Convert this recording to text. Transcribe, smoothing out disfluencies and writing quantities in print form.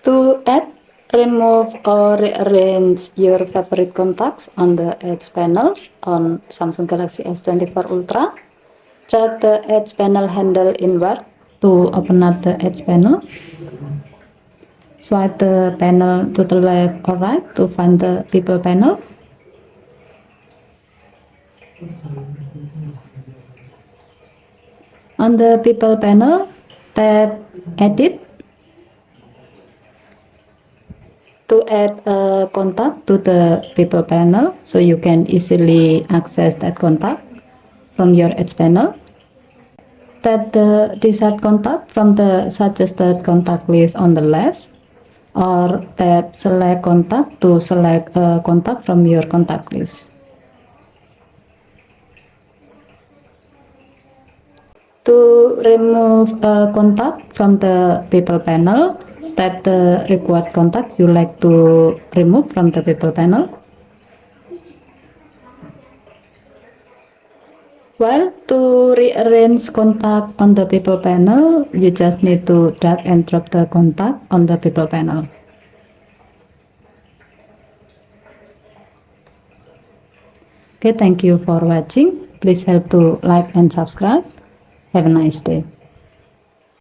To add, remove or rearrange your favorite contacts on the Edge panel on Samsung Galaxy S24 Ultra. Drag the Edge panel handle inward to open up the Edge panel. Swipe the panel to the left or right to find the People panel. On the People panel, tap Edit to add a contact to the People panel so you can easily access that contact from your Edge panel. Tap the desired contact from the suggested contact list on the left, or tap Select Contact to select a contact from your contact list. To remove a contact from the People panel, tap the required contact you like to remove from the People panel. Well, to rearrange contact on the People panel, you just need to drag and drop the contact on the People panel. Okay, thank you for watching. Please help to like and subscribe. Have a nice day.